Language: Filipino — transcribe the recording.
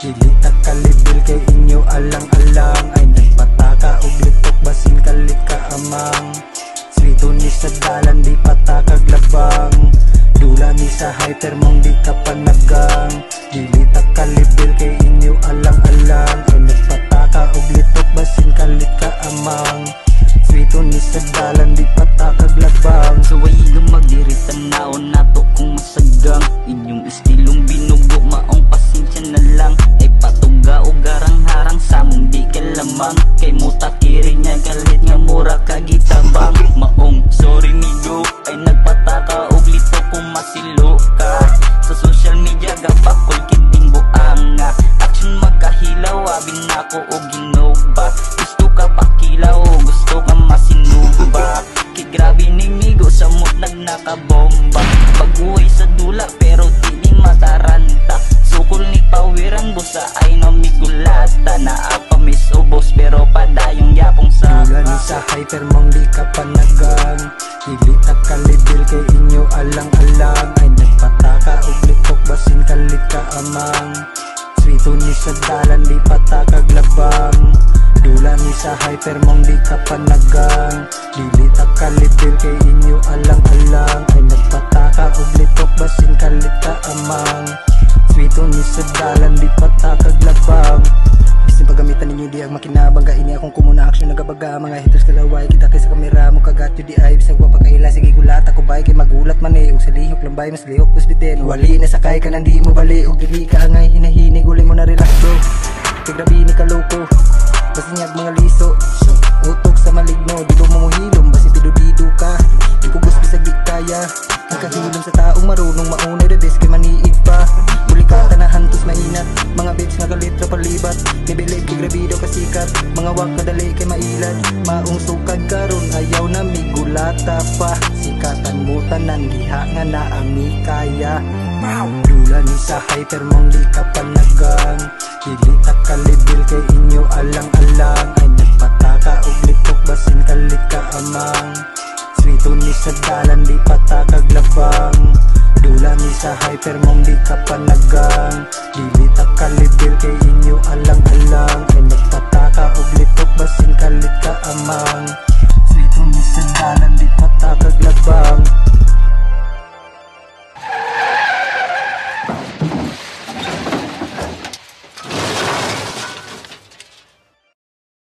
Dili ta kalibil kay inyo alang-alang. Ay nagpataka og litok basin kalit ka amang. Swito ni sa dalan di patakaglabang. Dula ni sa hyper mong di ka panagang. Dili ta kalibil kay inyo alang-alang. Ay nagpataka og litok basin kalit ka amang. Swito ni sa dalan di patakaglabang. So ay gamag diri tanaon nato kung masagang. Inyong istilong binugo maong pasensya na lang. Ay patuga o garang-harang sa mong di kalamang. Kay mutakiri niya galit nga mura kagitabang. Maong sorry migo ay nagpataka og lito kung masilo ka. Sa social media gapakol kiting buanga. Action magkahilaw abin ako og ginova. Gusto ka pakilaw gusto ka masinuba. Kay grabe ni migo sa mut nagnakabomba. Pag-uwi sa dula pero di ni mataranta. Sukol ni pawiran busa ay namigulata. Naapa mis ubos pero padayong yapong sa Dula ni sa hyper mong di ka panagang. Dili ta kalibil kay inyo alang-alang. Ay nagpataka og litok basin kalit ka amang. Swito ni sa dalan di patakaglabang. Dula ni sa hyper mong di ka panagang. Dili ta kalibil kay inyo alang-alang. Ay nagpataka og litok basin kalit ka amang. Swito ni sa dalan di patakaglabang. Bisin paggamitan ninyo di ang makinabang. Kaini akong kumuna action nagabaga. Mga haters kalaway kita kay sa kamera mo kagatyo di ay. Bisag wa pagkaila sige gulat ako bay. Kay magulat man eh. Og sa lihok lang bay mas lihok pus bitin. Wali na sakay ka nang di mo bali. Og dili ka angay hinahinig uli mo na relax bro. Kay grabe ni kaloko. Basinyag mga liso. Utok sa maligno. Di ko mumuhilom. Basi pido-dido ka. Di ko gusto bisag di kaya. Nakahilom sa taong marunong maunay rebes kay maniid pa. Muli ka tanahan tus mainat. Mga babes nga kalitra palibat. Nibilib kay grabido kasikat. Mga wak kadali kay mailad. Maong sukad karon ayaw na migulata pa. Sikatan mo tanan diha nga naami kaya. Dula ni sa hyper mong di ka panagang. Dili ta kalibil kay inyo alang-alang. Ay nagpataka og litok basin kalit ka amang. Swito ni sa dalan di patakaglabang. Dula ni sa hyper mong di ka panagang. Dili ta kalibil kay inyo alang-alang. Ay nagpataka og litok basin kalit ka amang.